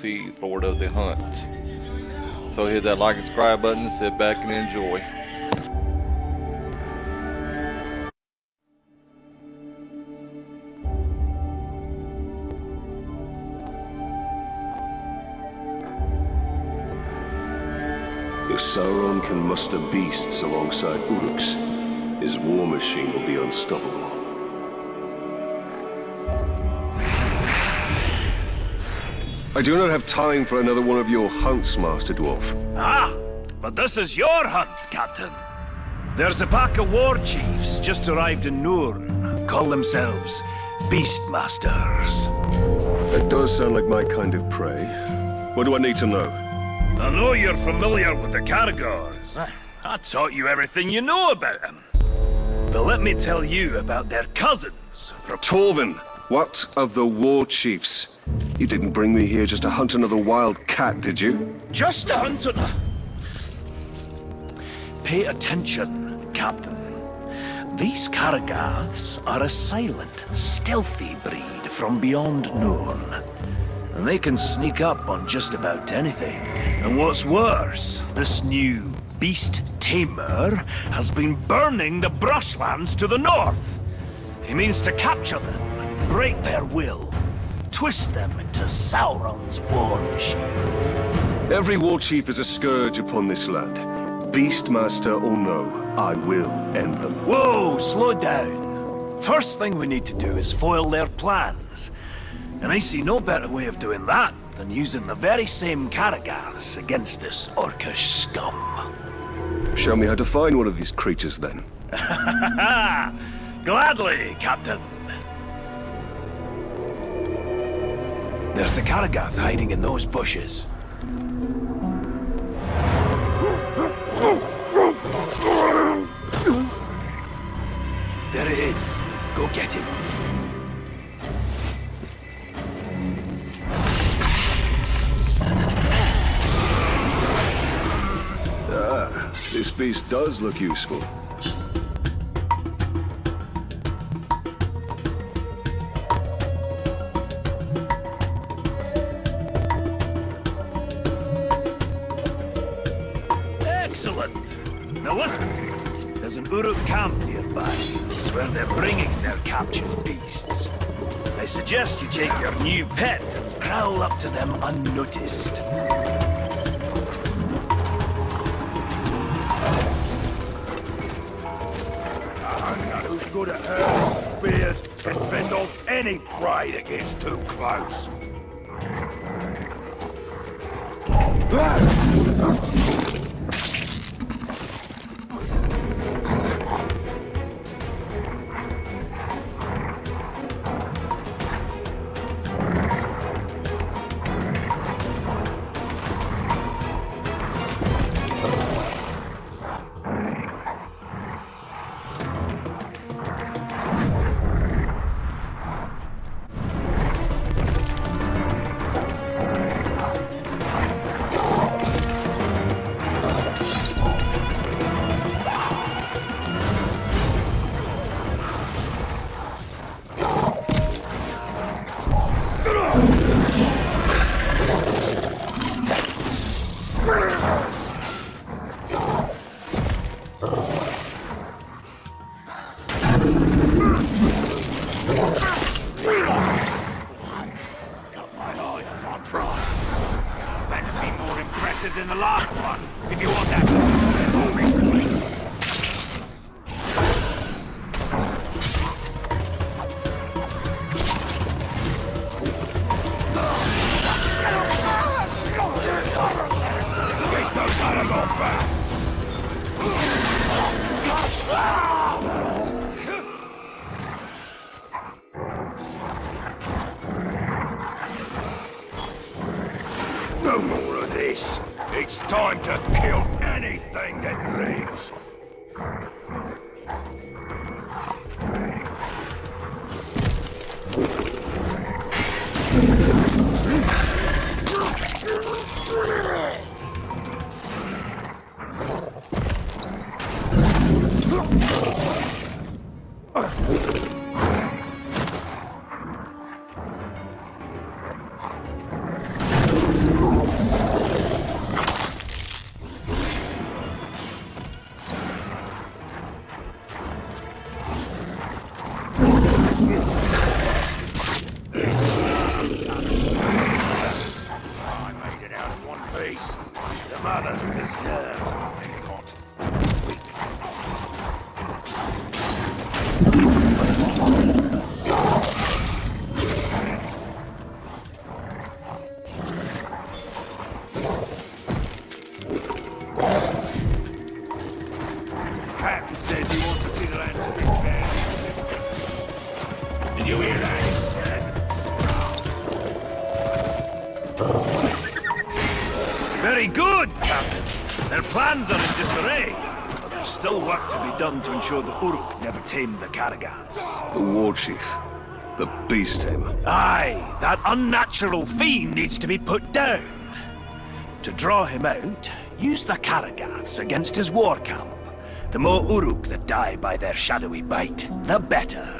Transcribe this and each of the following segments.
sees, Lord of the Hunt. So hit that like and subscribe button, sit back and enjoy. If Sauron can muster beasts alongside Uruks, his war machine will be unstoppable. I do not have time for another one of your hunts, Master Dwarf. Ah, but this is your hunt, Captain. There's a pack of war chiefs just arrived in Nurn. Call themselves Beastmasters. That does sound like my kind of prey. What do I need to know? I know you're familiar with the Caragors. I taught you everything you know about them. But let me tell you about their cousins from... Torvin, what of the war chiefs? You didn't bring me here just to hunt another wild cat, did you? Just to hunt an... Pay attention, Captain. These Caragaths are a silent, stealthy breed from beyond Nurn. And they can sneak up on just about anything. And what's worse, this new beast tamer has been burning the brushlands to the north. He means to capture them, break their will, twist them into Sauron's war machine. Every war chief is a scourge upon this land. Beastmaster or no, I will end them. Whoa, slow down. First thing we need to do is foil their plans. And I see no better way of doing that than using the very same Caragaths against this orcish scum. Show me how to find one of these creatures, then. Gladly, Captain. There's a Caragath hiding in those bushes. There it is. Go get him. This beast does look useful. Excellent! Now listen, there's an Uruk camp nearby. It's where they're bringing their captured beasts. I suggest you take your new pet and prowl up to them unnoticed. Good at her beard can fend off any prey that gets too close. Than the last one, if you want that. Get those animals back! No more of this. It's time to kill anything that lives. others deserve. Captain said he wants to see the land repaired. Did you hear that? Very good, Captain. Their plans are in disarray, but there's still work to be done to ensure the Uruk never tamed the Karagats. The war chief. The beast tamer. Aye, that unnatural fiend needs to be put down. To draw him out, use the Karagaths against his war camp. The more Uruk that die by their shadowy bite, the better.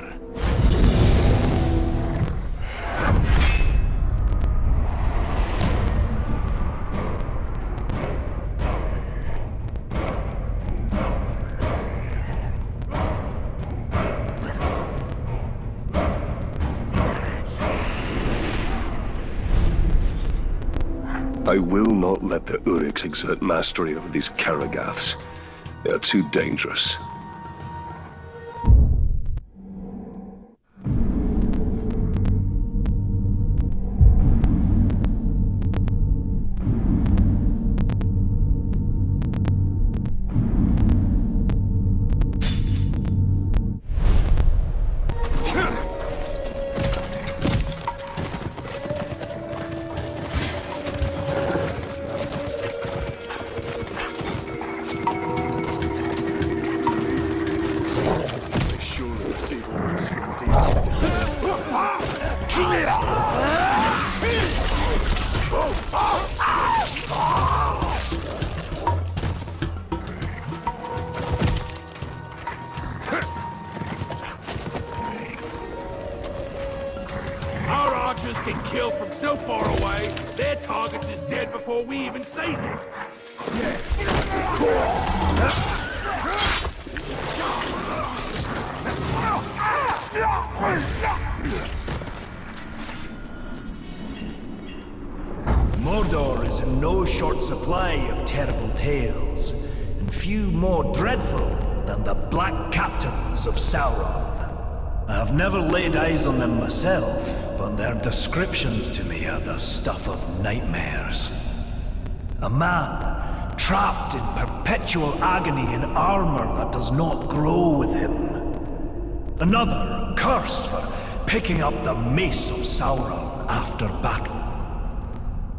I will not let the Uruks exert mastery over these Karagaths. They are too dangerous. Our archers get killed from so far away, their target is dead before we even seize it. Mordor is in no short supply of terrible tales, and few more dreadful than the Black Captains of Sauron. I have never laid eyes on them myself, but their descriptions to me are the stuff of nightmares. A man trapped in perpetual agony in armor that does not grow with him. Another cursed for picking up the mace of Sauron after battle.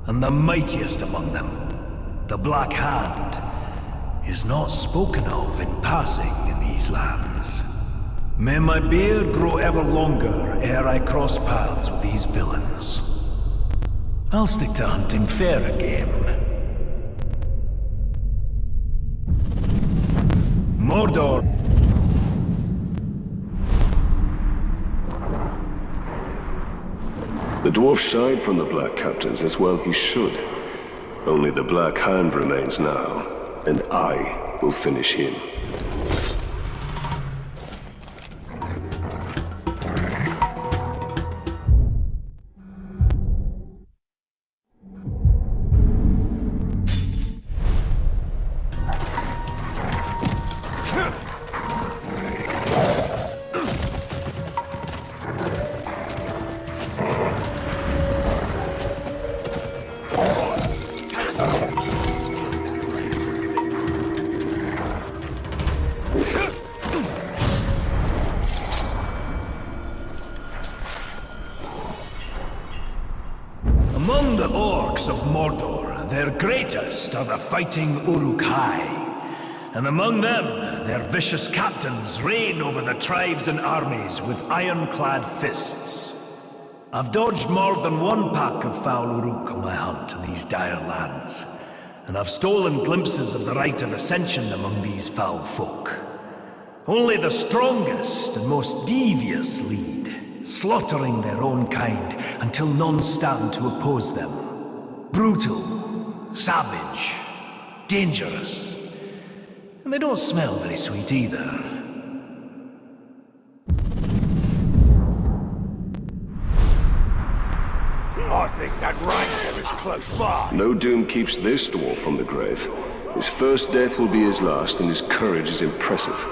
And the mightiest among them, the Black Hand, is not spoken of in passing in these lands. May my beard grow ever longer ere I cross paths with these villains. I'll stick to hunting fairer game. Mordor. The dwarf shied from the Black Captains as well he should. Only the Black Hand remains now, and I will finish him. Among the orcs of Mordor, their greatest are the fighting Uruk-hai, and among them, their vicious captains reign over the tribes and armies with ironclad fists. I've dodged more than one pack of foul Uruk on my hunt in these dire lands, and I've stolen glimpses of the rite of ascension among these foul folk. Only the strongest and most devious lead, slaughtering their own kind until none stand to oppose them. Brutal, savage, dangerous. And they don't smell very sweet either. I think that ranger is close by. No doom keeps this dwarf from the grave. His first death will be his last, and his courage is impressive.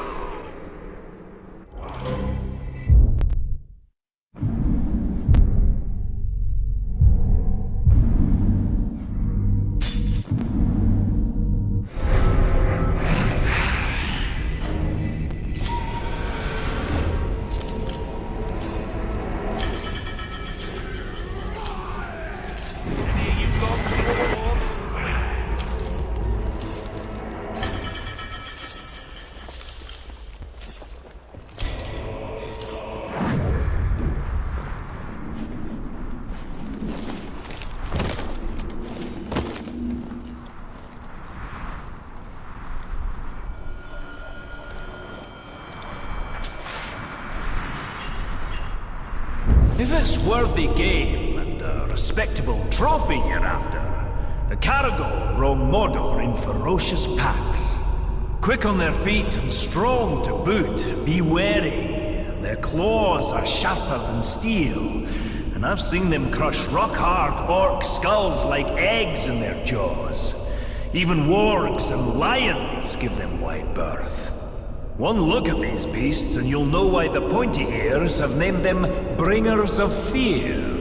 If it's worthy game and a respectable trophy you're after, the Caragor roam Mordor in ferocious packs. Quick on their feet and strong to boot, be wary. Their claws are sharper than steel, and I've seen them crush rock-hard orc skulls like eggs in their jaws. Even wargs and lions give them wide berth. One look at these beasts and you'll know why the pointy ears have named them Bringers of Fear.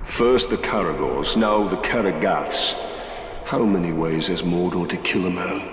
First the Caragors, now the Caragaths. How many ways has Mordor to kill a man?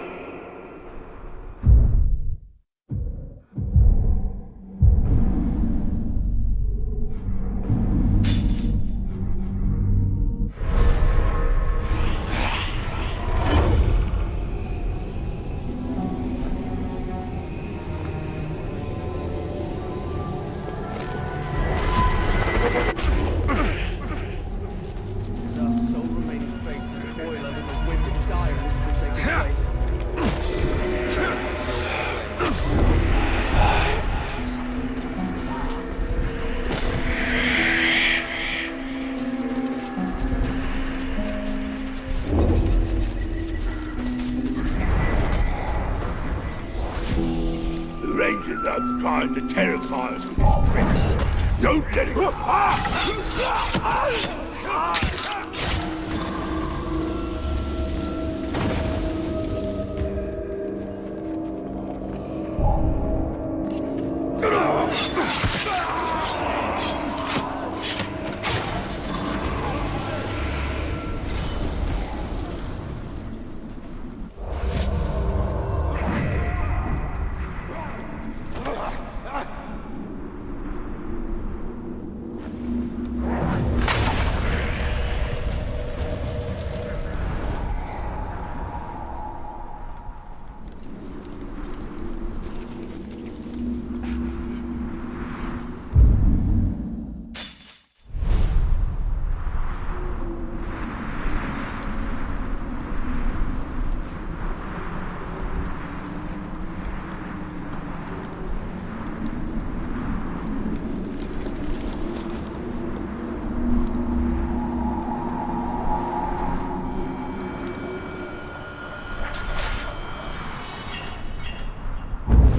That's trying to terrify us with his tricks. Don't let him...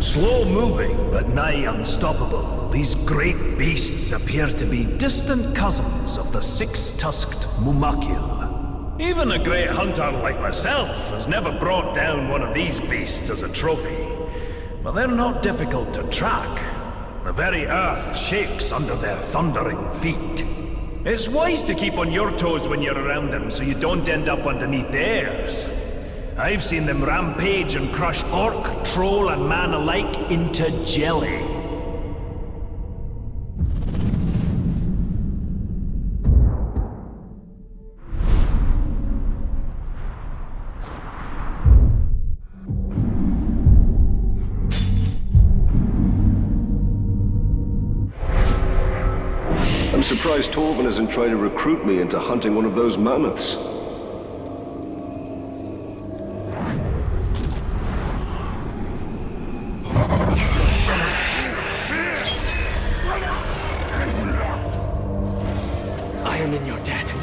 Slow-moving, but nigh unstoppable, these great beasts appear to be distant cousins of the six-tusked Mumakil. Even a great hunter like myself has never brought down one of these beasts as a trophy. But they're not difficult to track. The very earth shakes under their thundering feet. It's wise to keep on your toes when you're around them so you don't end up underneath theirs. I've seen them rampage and crush orc, troll, and man alike into jelly. I'm surprised Torvin isn't trying to recruit me into hunting one of those mammoths. Iron in your debt.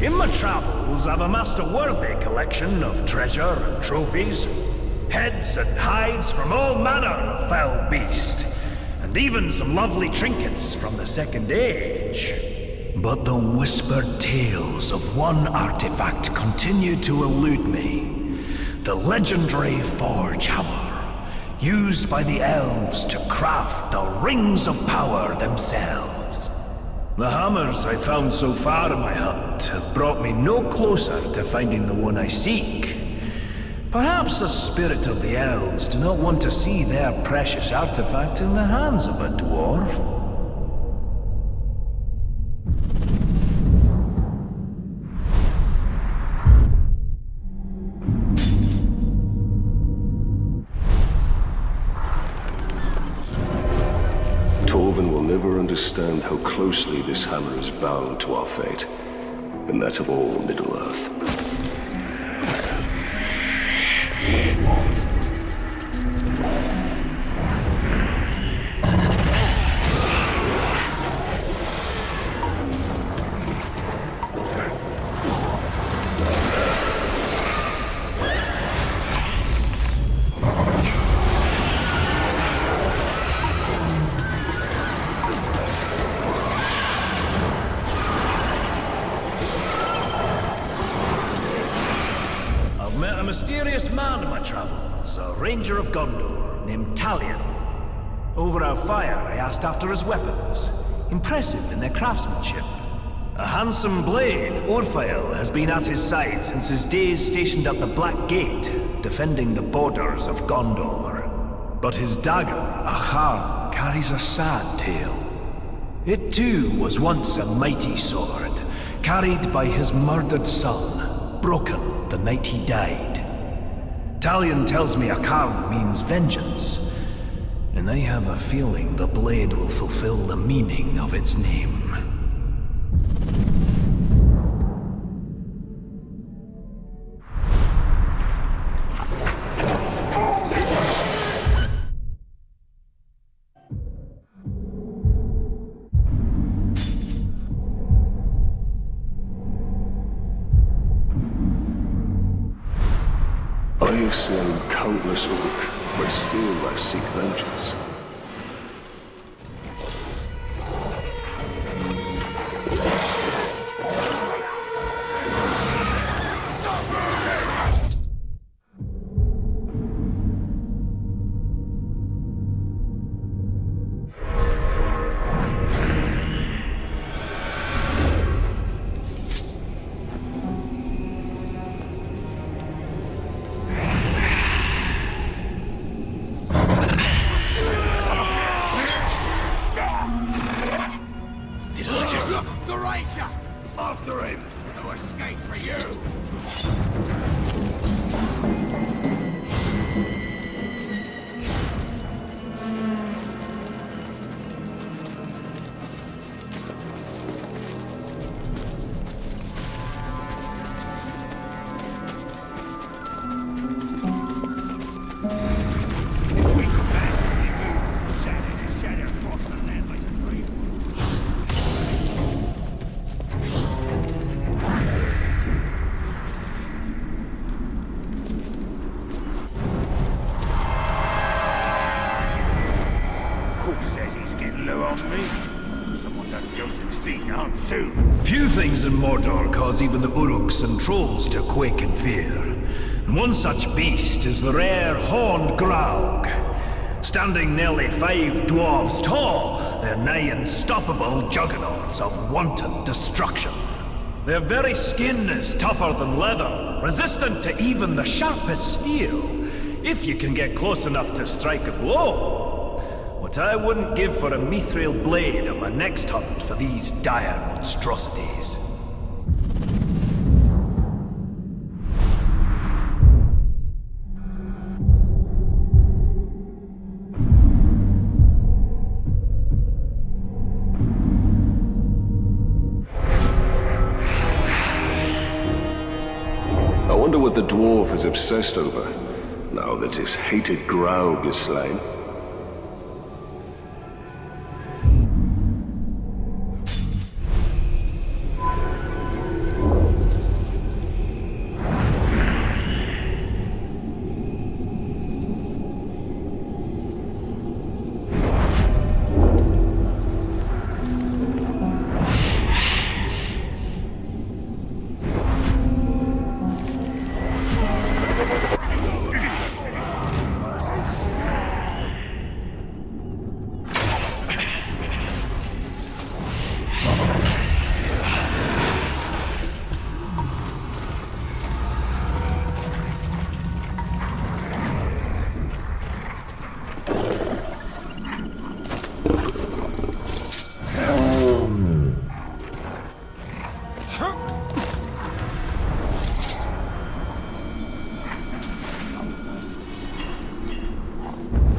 In my travels, I've amassed a worthy collection of treasure and trophies, heads and hides from all manner of foul beast, and even some lovely trinkets from the Second Age. But the whispered tales of one artifact continue to elude me. The legendary Forge Hammer, used by the elves to craft the Rings of Power themselves. The hammers I've found so far in my hunt have brought me no closer to finding the one I seek. Perhaps the spirit of the elves do not want to see their precious artifact in the hands of a dwarf. Torvin will never understand how closely this hammer is bound to our fate, and that of all Middle-earth. A mysterious man in my travels, a ranger of Gondor named Talion. Over our fire, I asked after his weapons, impressive in their craftsmanship. A handsome blade, Orphael, has been at his side since his days stationed at the Black Gate, defending the borders of Gondor. But his dagger, Ahar, carries a sad tale. It too was once a mighty sword, carried by his murdered son, broken the night he died. Talion tells me Akarn means vengeance, and I have a feeling the blade will fulfill the meaning of its name. I have slain countless orc, but still I seek vengeance. The Ranger! After him! No escape for you! Few things in Mordor cause even the Uruks and trolls to quake in fear. And one such beast is the rare horned Graug. Standing nearly 5 dwarves tall, they're nigh unstoppable juggernauts of wanton destruction. Their very skin is tougher than leather, resistant to even the sharpest steel, if you can get close enough to strike a blow. What I wouldn't give for a mithril blade on my next hunt for these dire monstrosities. I wonder what the dwarf is obsessed over, now that his hated Graug is slain.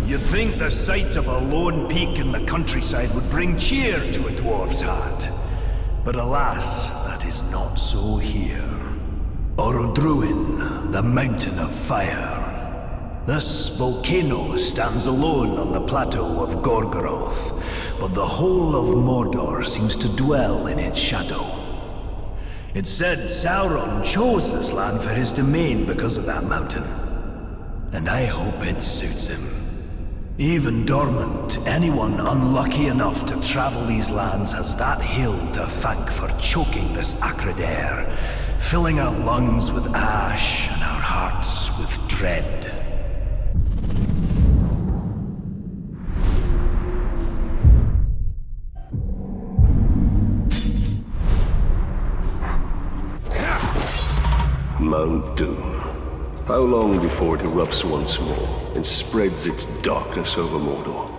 You'd think the sight of a lone peak in the countryside would bring cheer to a dwarf's heart. But alas, that is not so here. Orodruin, the Mountain of Fire. This volcano stands alone on the plateau of Gorgoroth, but the whole of Mordor seems to dwell in its shadow. It's said Sauron chose this land for his domain because of that mountain. And I hope it suits him. Even dormant, anyone unlucky enough to travel these lands has that hill to thank for choking this acrid air, filling our lungs with ash and our hearts with dread. Mount Doom. How long before it erupts once more and spreads its darkness over Mordor?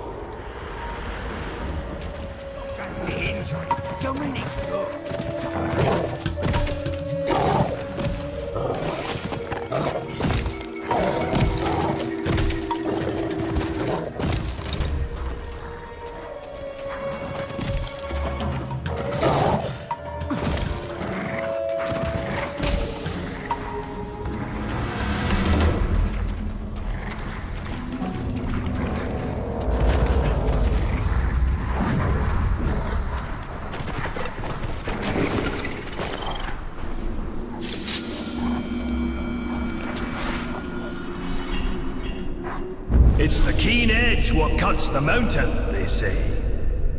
It's the keen edge what cuts the mountain, they say.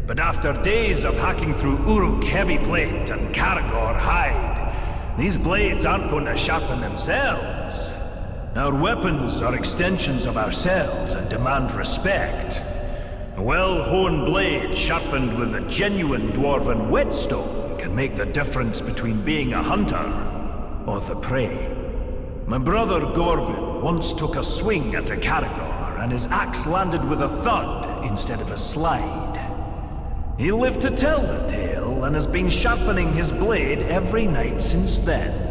But after days of hacking through Uruk heavy plate and Caragor hide, these blades aren't going to sharpen themselves. Our weapons are extensions of ourselves and demand respect. A well-honed blade sharpened with a genuine dwarven whetstone can make the difference between being a hunter or the prey. My brother Gorvin once took a swing at a Caragor, and his axe landed with a thud instead of a slide. He lived to tell the tale, and has been sharpening his blade every night since then.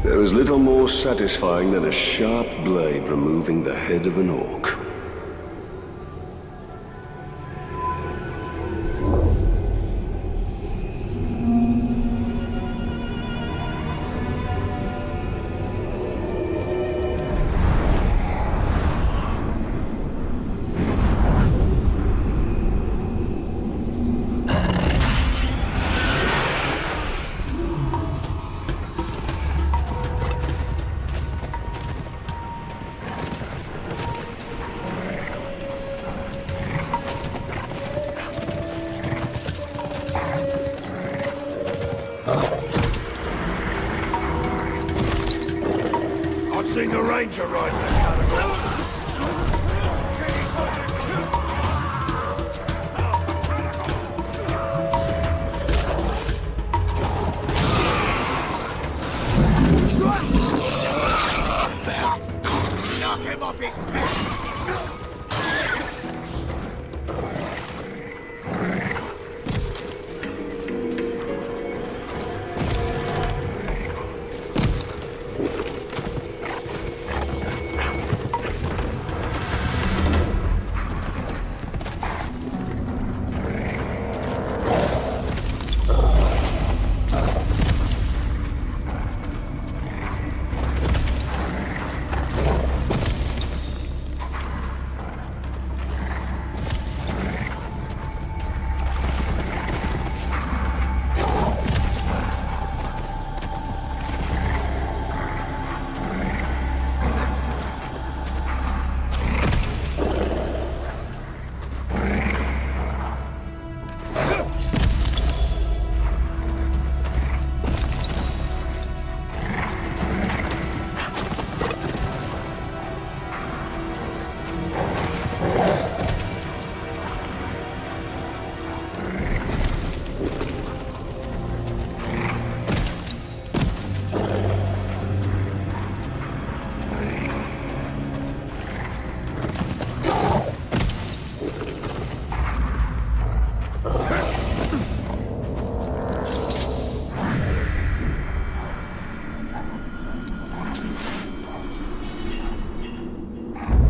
There is little more satisfying than a sharp blade removing the head of an orc. seen a ranger riding a catapult. Knock him off his back!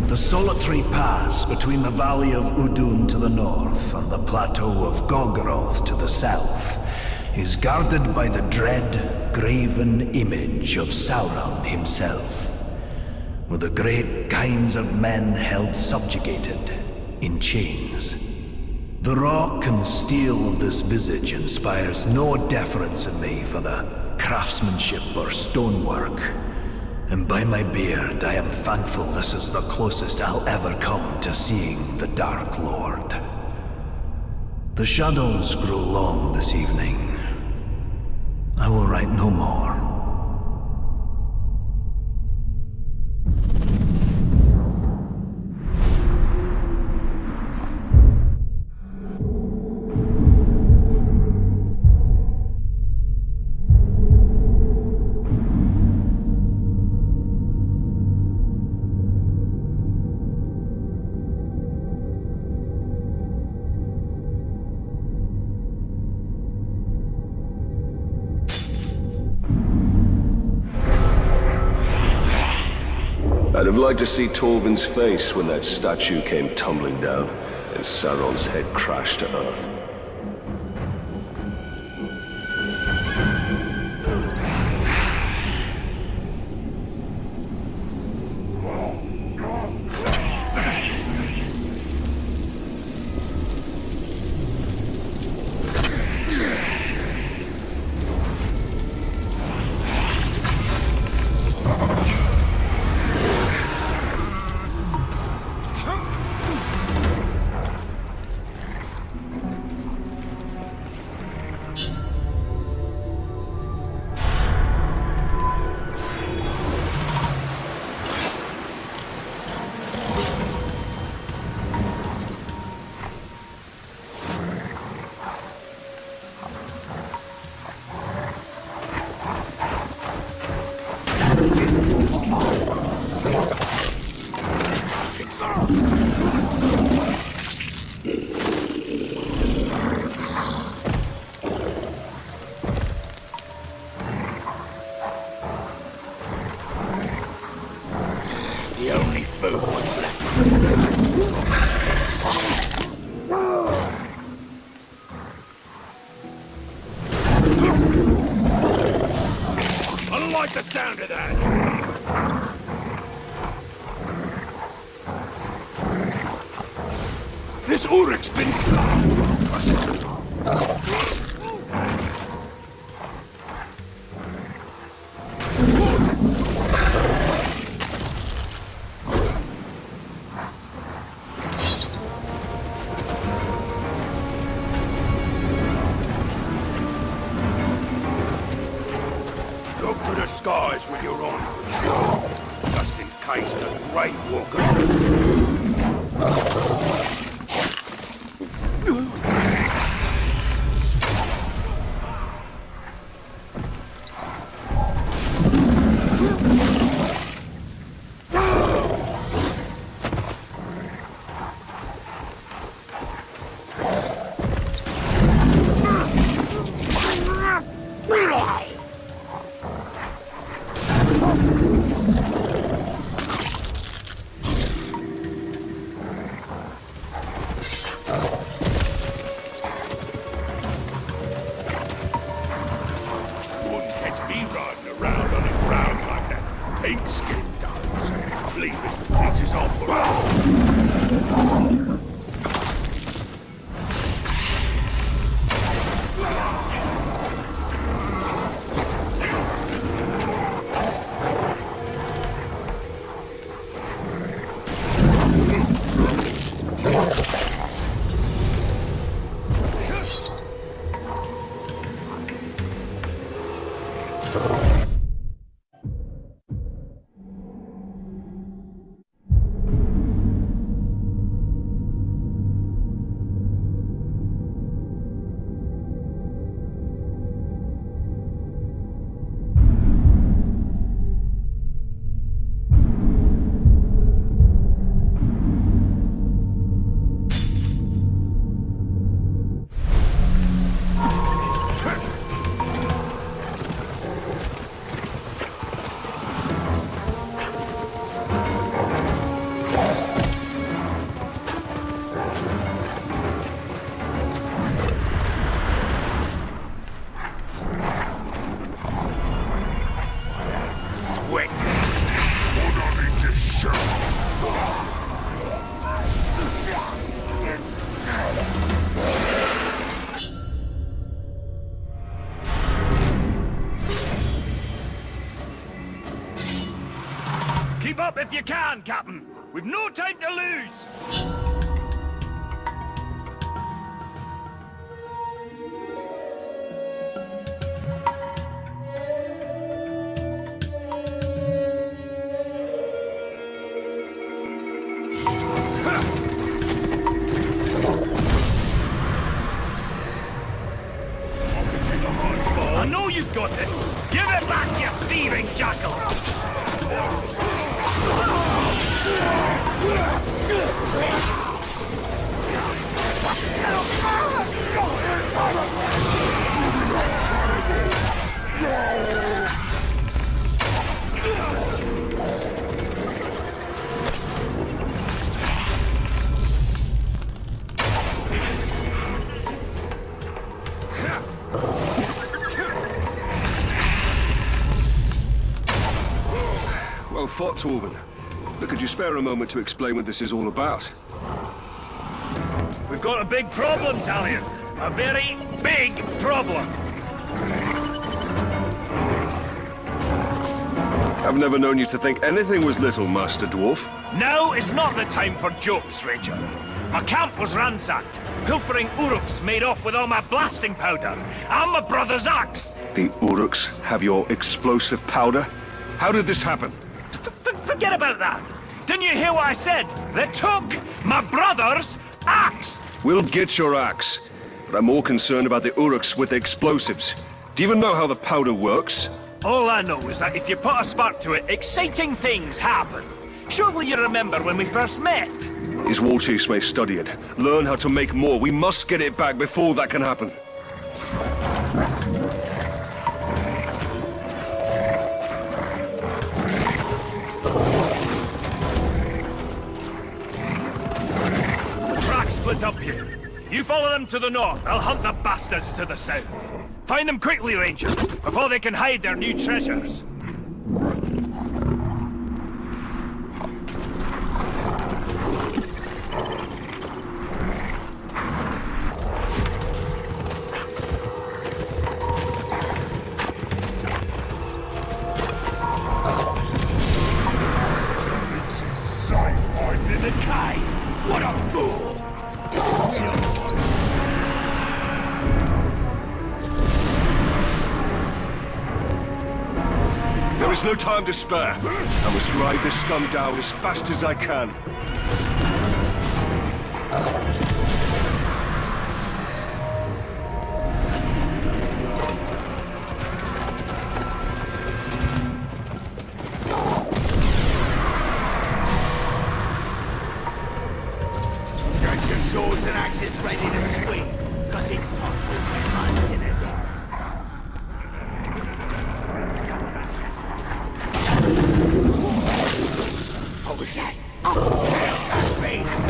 The solitary pass between the Valley of Udun to the north and the plateau of Gorgoroth to the south is guarded by the dread, graven image of Sauron himself, with the great kinds of men held subjugated in chains. The rock and steel of this visage inspires no deference in me for the craftsmanship or stonework. And by my beard, I am thankful this is the closest I'll ever come to seeing the Dark Lord. The shadows grow long this evening. I will write no more. I'd have liked to see Torvin's face when that statue came tumbling down and Sauron's head crashed to earth. The only food what's left I don't like the sound of that. This Uruk's been Look to the skies with your own patrol. The case the Great Walker. Wouldn't catch me riding around on the ground like that pigskin does. Fleeing creatures off around. Sweat. Keep up if you can, Captain. We've no time to lose. I know you've got it. Give it back, you thieving jackal. Well fought, Torvin. But could you spare a moment to explain what this is all about? We've got a big problem, Talion. A very big problem. I've never known you to think anything was little, Master Dwarf. Now is not the time for jokes, Ranger. My camp was ransacked. Pilfering Uruks made off with all my blasting powder and my brother's axe. The Uruks have your explosive powder? How did this happen? Forget about that. Didn't you hear what I said? They took my brother's axe. We'll get your axe. But I'm more concerned about the Uruks with the explosives. Do you even know how the powder works? All I know is that if you put a spark to it, exciting things happen. Surely you remember when we first met? His war chiefs may study it, learn how to make more. We must get it back before that can happen. The track's split up here. You follow them to the north, I'll hunt the bastards to the south. Find them quickly, Ranger, before they can hide their new treasures. I'm in the cave. What a fool! There is no time to spare. I must ride this scum down as fast as I can. Get your swords and axes ready to swing, cause it's time for my dinner. What was that? That face!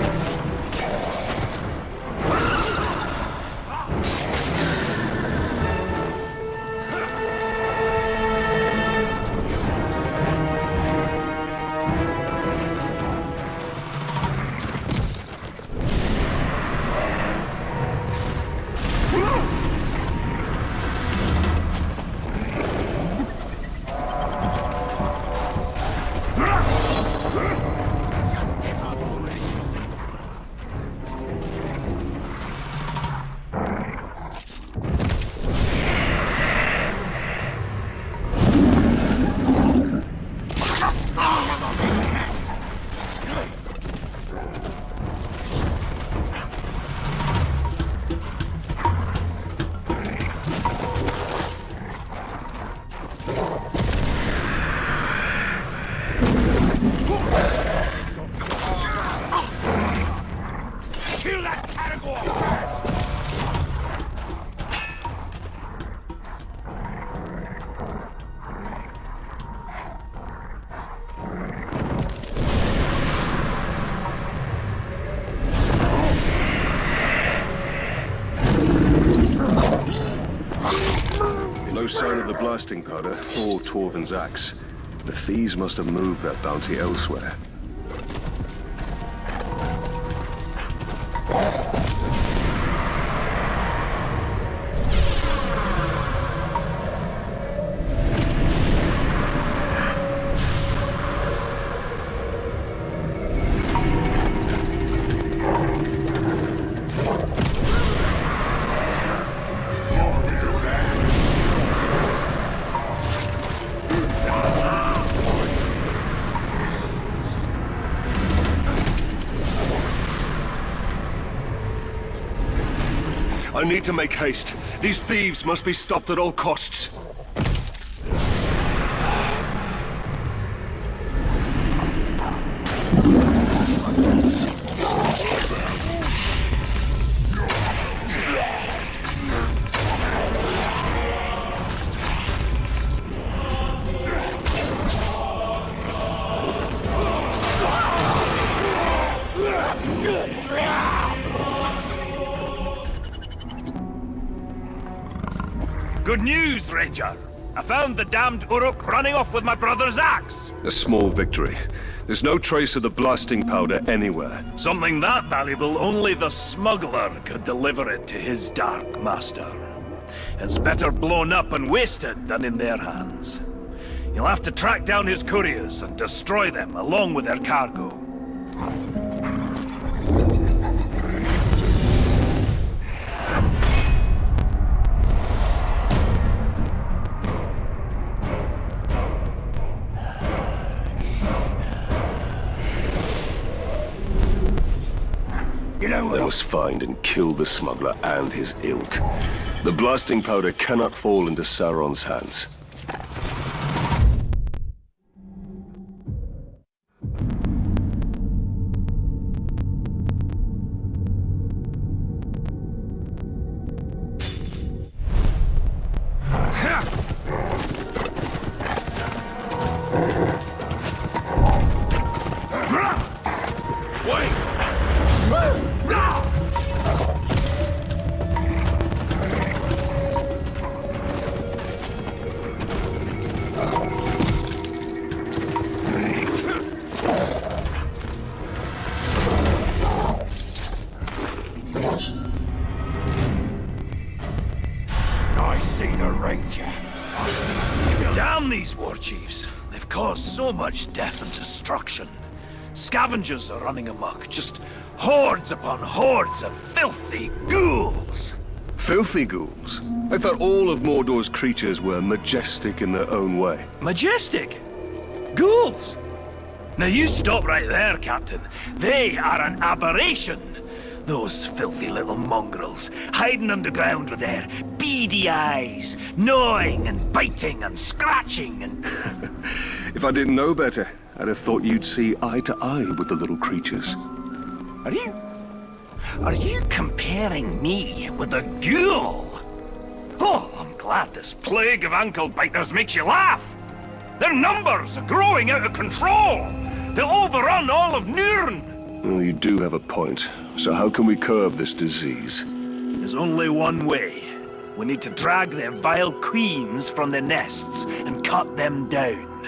Kill that category! No sign of the blasting powder or Torvin's axe. The thieves must have moved that bounty elsewhere. I need to make haste. These thieves must be stopped at all costs. Good news, Ranger! I found the damned Uruk running off with my brother's axe! A small victory. There's no trace of the blasting powder anywhere. Something that valuable, only the smuggler could deliver it to his dark master. It's better blown up and wasted than in their hands. You'll have to track down his couriers and destroy them along with their cargo. They must find and kill the smuggler and his ilk. The blasting powder cannot fall into Sauron's hands. I see the Ranger. Damn these war chiefs. They've caused so much death and destruction. Scavengers are running amok, just hordes upon hordes of filthy ghouls. Filthy ghouls. I thought all of Mordor's creatures were majestic in their own way. Majestic? Ghouls? Now you stop right there, Captain. They are an aberration. Those filthy little mongrels, hiding underground with their beady eyes, gnawing and biting and scratching and... If I didn't know better, I'd have thought you'd see eye to eye with the little creatures. Are you comparing me with a ghoul? Oh, I'm glad this plague of ankle biters makes you laugh. Their numbers are growing out of control. They'll overrun all of Nirn. Well, you do have a point. So how can we curb this disease? There's only one way. We need to drag their vile queens from their nests and cut them down.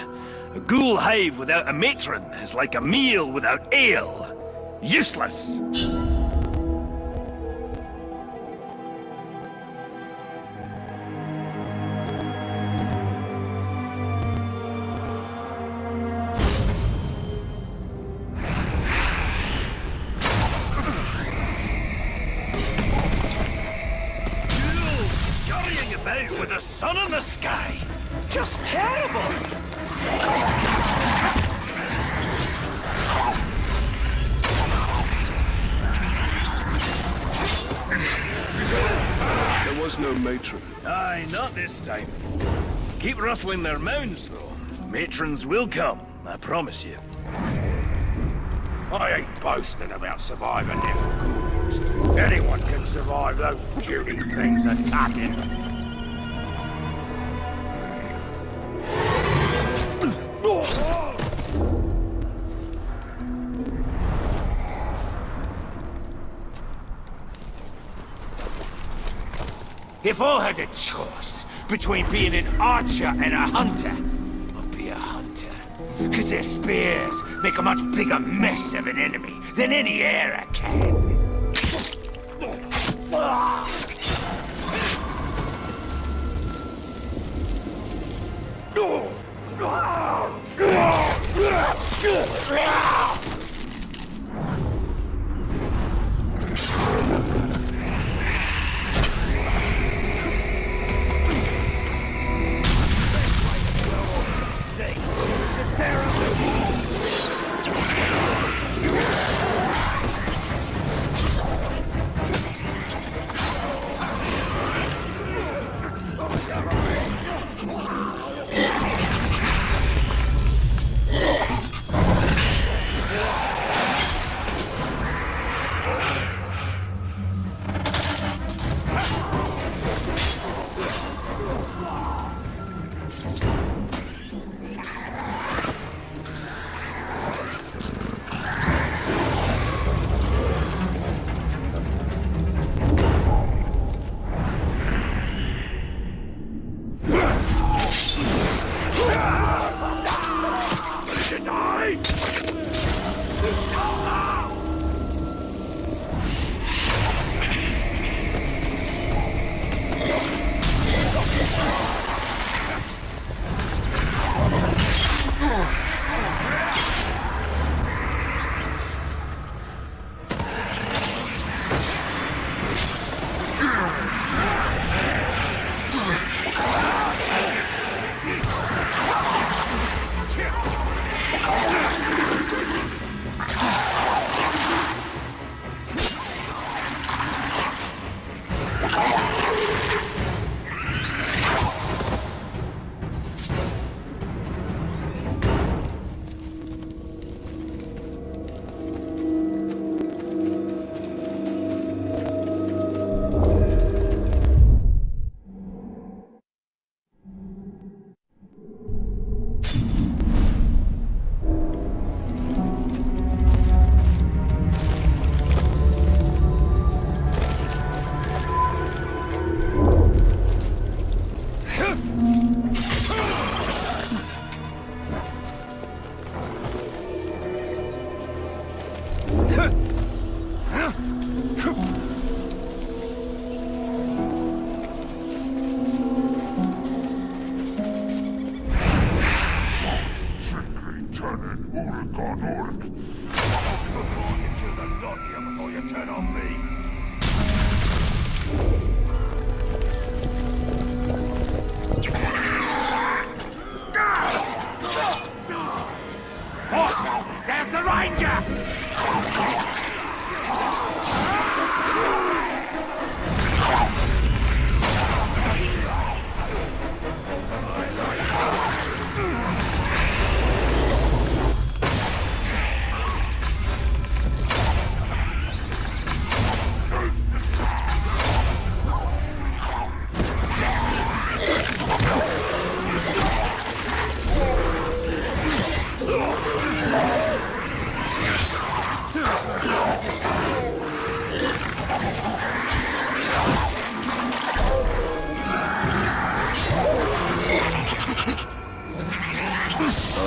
A ghoul hive without a matron is like a meal without ale. Useless. With the sun in the sky. Just terrible. There was no matron. Aye, not this time. Keep rustling their mounds, though. Matrons will come, I promise you. I ain't boasting about surviving them ghouls. Anyone can survive those cutie things attacking. If I had a choice between being an archer and a hunter, I'd be a hunter. Because their spears make a much bigger mess of an enemy than any arrow can.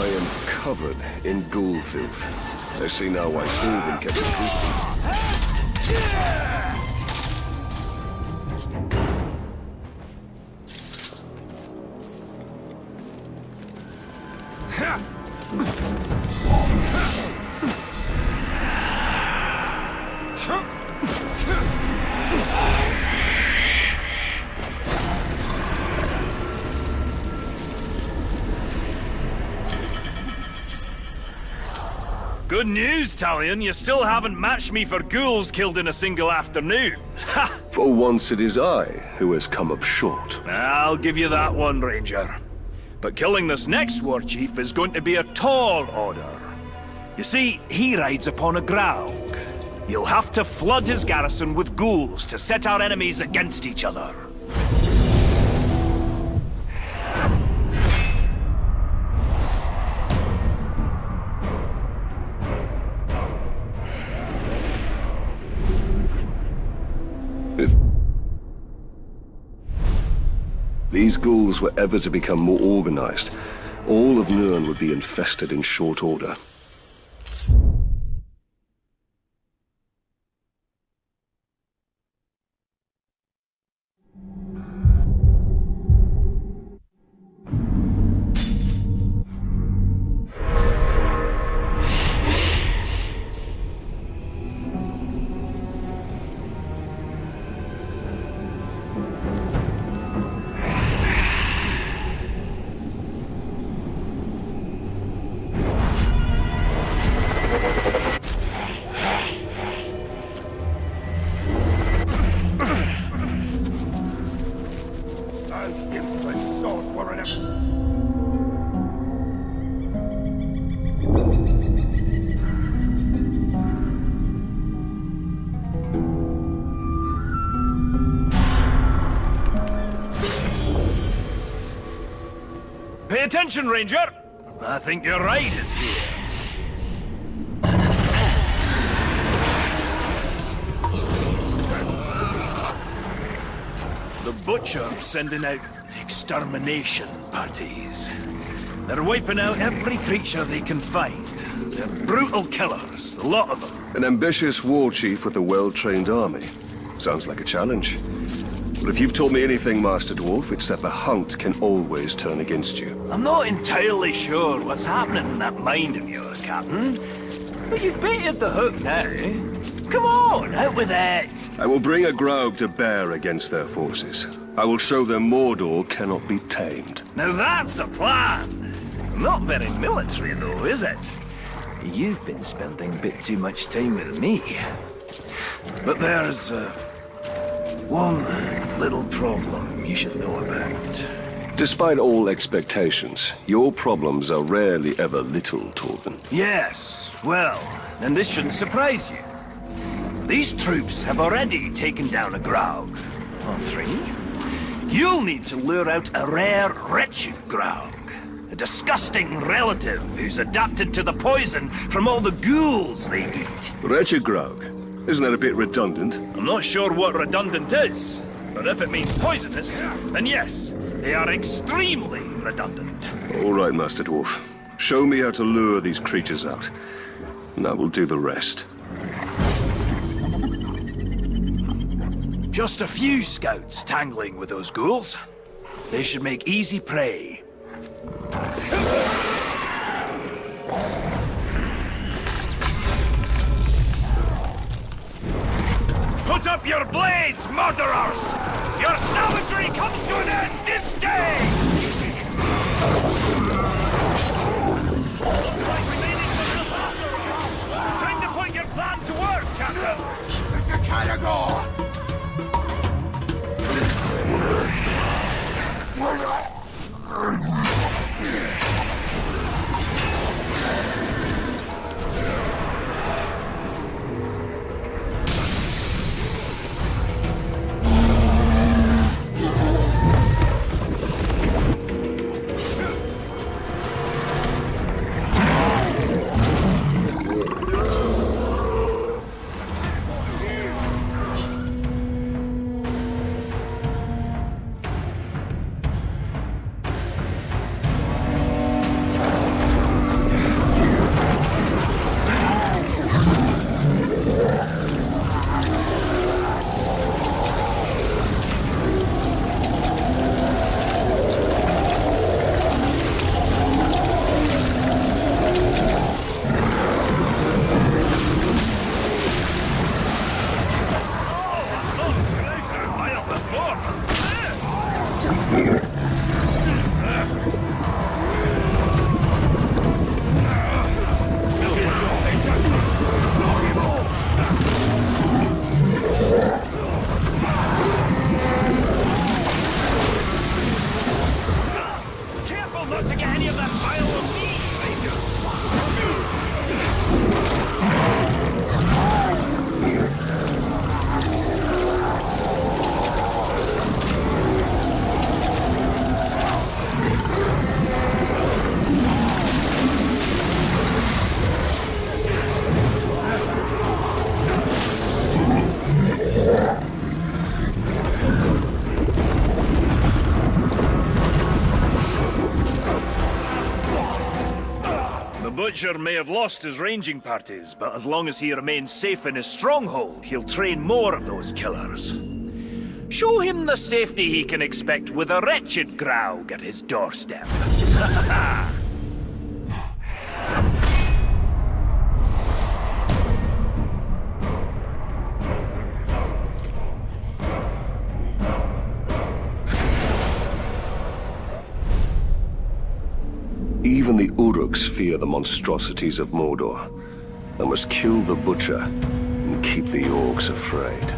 I am covered in ghoul filth. I see now why Tolvin kept his distance. Good news, Talion. You still haven't matched me for ghouls killed in a single afternoon. Ha! For once it is I who has come up short. I'll give you that one, Ranger. But killing this next war chief is going to be a tall order. You see, he rides upon a graug. You'll have to flood his garrison with ghouls to set our enemies against each other. If these ghouls were ever to become more organized, all of Nirn would be infested in short order. Pay attention, Ranger! I think your ride is here. The Butcher's sending out extermination parties. They're wiping out every creature they can find. They're brutal killers, a lot of them. An ambitious war chief with a well-trained army. Sounds like a challenge. But if you've taught me anything, Master Dwarf, it's that the hunt can always turn against you. I'm not entirely sure what's happening in that mind of yours, Captain. But you've baited the hook now. Come on, out with it! I will bring a Graug to bear against their forces. I will show them Mordor cannot be tamed. Now that's a plan! Not very military though, is it? You've been spending a bit too much time with me. But there's, one little problem you should know about. Despite all expectations, your problems are rarely ever little, Torvin. Yes, well, then this shouldn't surprise you. These troops have already taken down a Graug. Or 3. You'll need to lure out a rare, wretched Graug. A disgusting relative who's adapted to the poison from all the ghouls they eat. Wretched Graug? Isn't that a bit redundant? I'm not sure what redundant is, but if it means poisonous, then yes, they are extremely redundant. All right, Master Dwarf. Show me how to lure these creatures out, and I will do the rest. Just a few scouts tangling with those ghouls. They should make easy prey. Put up your blades, murderers! Your savagery comes to an end this day! Looks like we may need some help after all. Time to put your plan to work, Captain! It's a category! The Butcher may have lost his ranging parties, but as long as he remains safe in his stronghold, he'll train more of those killers. Show him the safety he can expect with a wretched Graug at his doorstep. Even the Uruks fear the monstrosities of Mordor. I must kill the Butcher and keep the orcs afraid.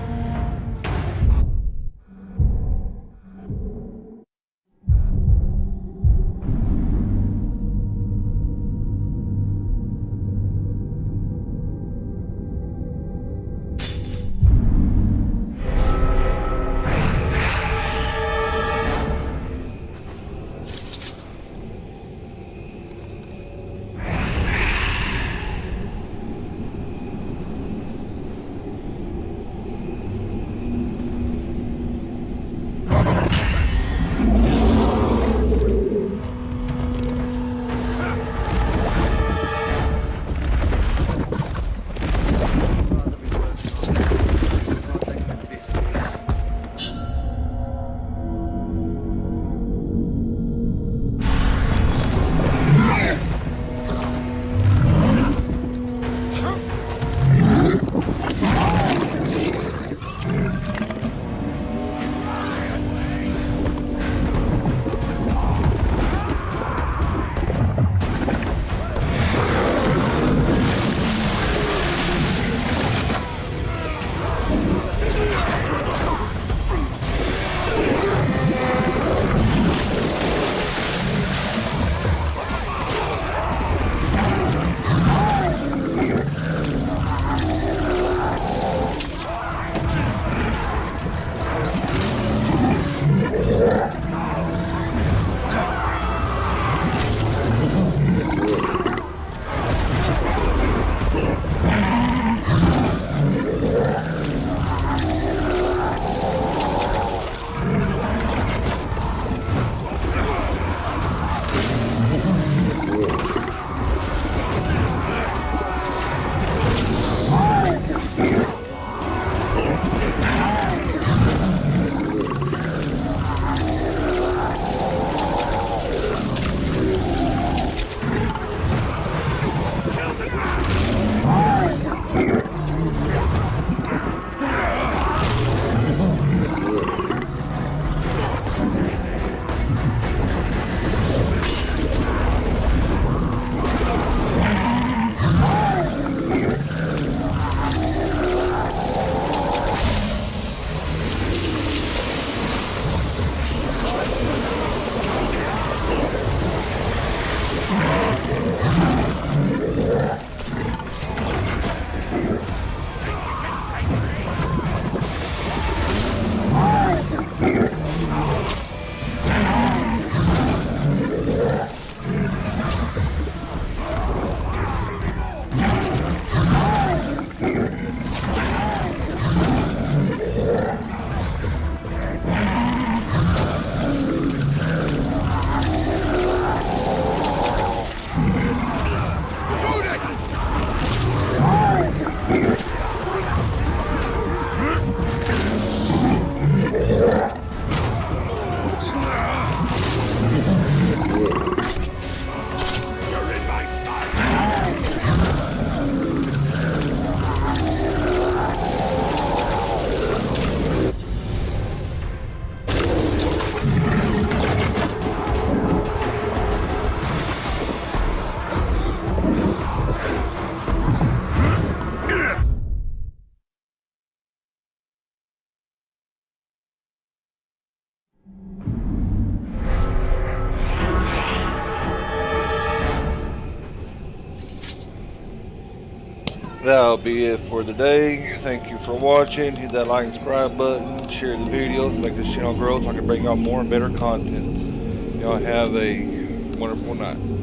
That'll be it for today. Thank you for watching. Hit that like and subscribe button. Share the videos. Make this channel grow so I can bring out more and better content. Y'all have a wonderful night.